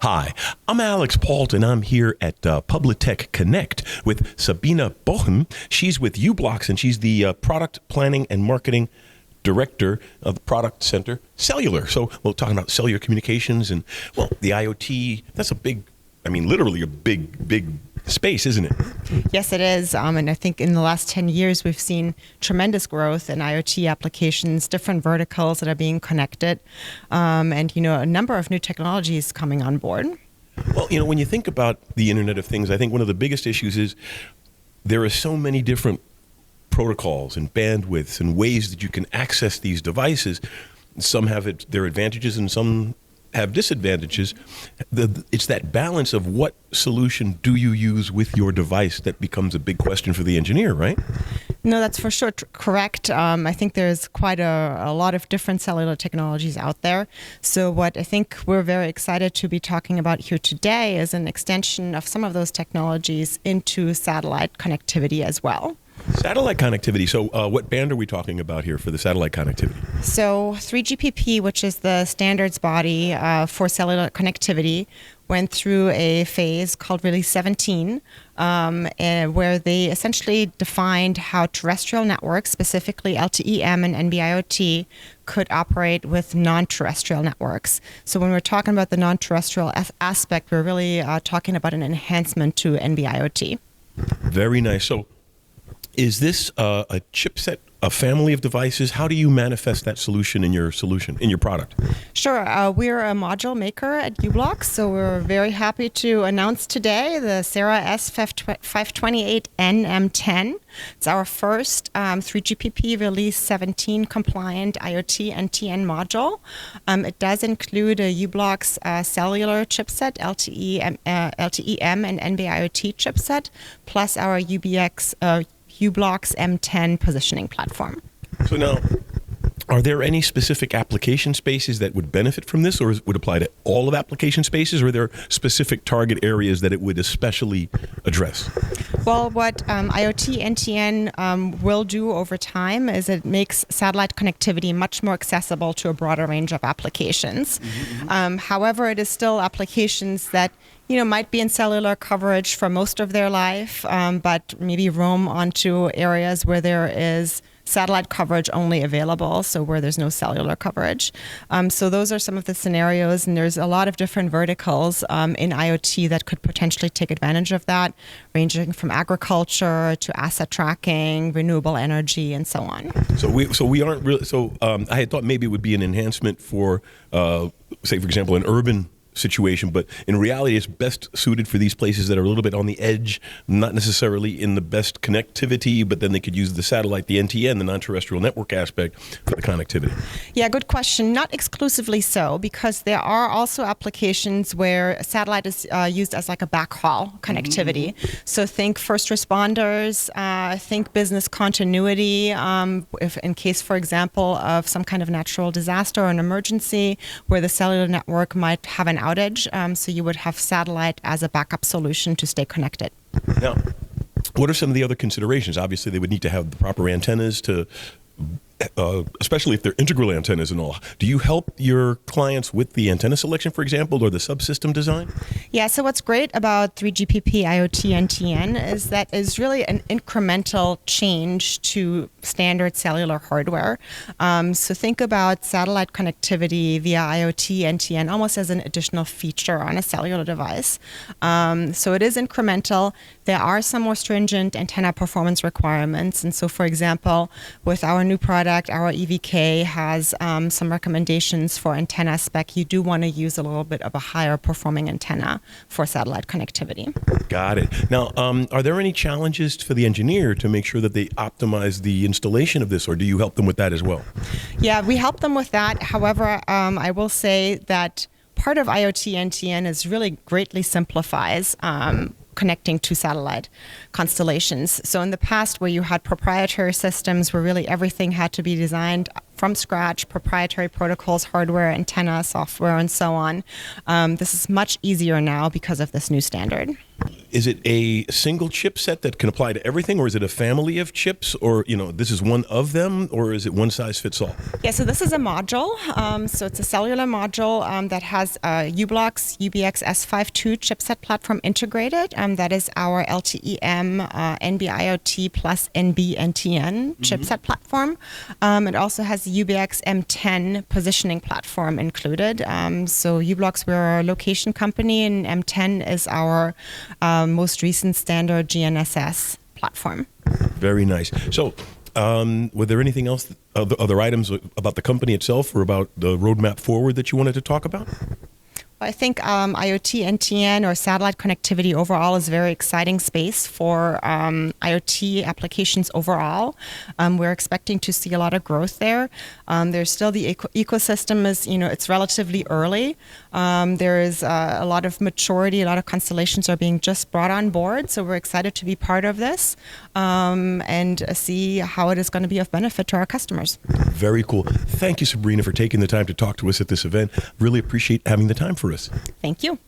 Hi, I'm Alex Pault, and I'm here at Publitech Connect with Sabina Bochum. She's with uBlocks, and she's the Product Planning and Marketing Director of the Product Center, Cellular. So we're talking about cellular communications and, well, the IoT. That's a big, literally a big space, isn't it? Yes, it is. And I think in the last 10 years, we've seen tremendous growth in IoT applications, different verticals that are being connected, and, a number of new technologies coming on board. Well, when you think about the Internet of Things, I think one of the biggest issues is there are so many different protocols and bandwidths and ways that you can access these devices. Some have their advantages and some have disadvantages. It's that balance of what solution do you use with your device that becomes a big question for the engineer, right? No, that's for sure correct. I think there's quite a lot of different cellular technologies out there. So what I think we're very excited to be talking about here today is an extension of some of those technologies into satellite connectivity as well. Satellite connectivity. So what band are we talking about here for the satellite connectivity? So 3GPP, which is the standards body for cellular connectivity, went through a phase called Release 17, where they essentially defined how terrestrial networks, specifically LTE-M and NB-IoT, could operate with non-terrestrial networks. So when we're talking about the non-terrestrial aspect, we're really talking about an enhancement to NB-IoT. Very nice. So is this a chipset, a family of devices? How do you manifest that solution in your product? Sure. We're a module maker at uBlocks, so we're very happy to announce today the Sera S528NM10. It's our first 3GPP Release 17 compliant IoT-NTN module. It does include a uBlocks cellular chipset, LTE-M and NB-IoT chipset, plus our uBlocks M10 positioning platform. So now, are there any specific application spaces that would benefit from this, or would apply to all of application spaces, or are there specific target areas that it would especially address? Well, what IoT-NTN will do over time is it makes satellite connectivity much more accessible to a broader range of applications. However, it is still applications that might be in cellular coverage for most of their life, but maybe roam onto areas where there is satellite coverage only available, so where there's no cellular coverage. So those are some of the scenarios, and there's a lot of different verticals in IoT that could potentially take advantage of that, ranging from agriculture to asset tracking, renewable energy, and so on. So we aren't really. So I had thought maybe it would be an enhancement for, say, for example, an urban situation, but in reality it's best suited for these places that are a little bit on the edge, not necessarily in the best connectivity, but then they could use the satellite, the NTN, the non-terrestrial network aspect for the connectivity. Yeah, good question. Not exclusively so, because there are also applications where satellite is used as like a backhaul connectivity. So think first responders, think business continuity, if in case, for example, of some kind of natural disaster or an emergency where the cellular network might have an outage, so you would have satellite as a backup solution to stay connected. Now, what are some of the other considerations? Obviously, they would need to have the proper antennas to, especially if they're integral antennas and all. Do you help your clients with the antenna selection, for example, or the subsystem design? Yeah, so what's great about 3GPP IoT-NTN is that is really an incremental change to standard cellular hardware. So think about satellite connectivity via IoT-NTN almost as an additional feature on a cellular device. So it is incremental. There are some more stringent antenna performance requirements. And so, for example, with our new product, our EVK has some recommendations for antenna spec. You do want to use a little bit of a higher performing antenna for satellite connectivity. Got it. Now, are there any challenges for the engineer to make sure that they optimize the installation of this, or do you help them with that as well? Yeah, we help them with that. However, I will say that part of IoT-NTN is really greatly simplifies connecting to satellite constellations. So in the past, where you had proprietary systems where really everything had to be designed from scratch, proprietary protocols, hardware, antenna, software, and so on, this is much easier now because of this new standard. Is it a single chipset that can apply to everything, or is it a family of chips, or this is one of them, or is it one size fits all? Yeah, so this is a module. So it's a cellular module that has u-blox UBX S52 chipset platform integrated. That is our LTE-M NB-IoT plus NB-NTN chipset platform. It also has the UBX M10 positioning platform included. So u-blox, we're a location company, and M10 is our most recent standard GNSS platform. Very nice. So, were there anything else, other items about the company itself or about the roadmap forward that you wanted to talk about? I think IoT-NTN or satellite connectivity overall is a very exciting space for IoT applications overall. We're expecting to see a lot of growth there. There's still the ecosystem is, it's relatively early. There is a lot of maturity, a lot of constellations are being just brought on board. So we're excited to be part of this and see how it is going to be of benefit to our customers. Very cool. Thank you, Sabrina, for taking the time to talk to us at this event. Really appreciate having the time for us. Thank you.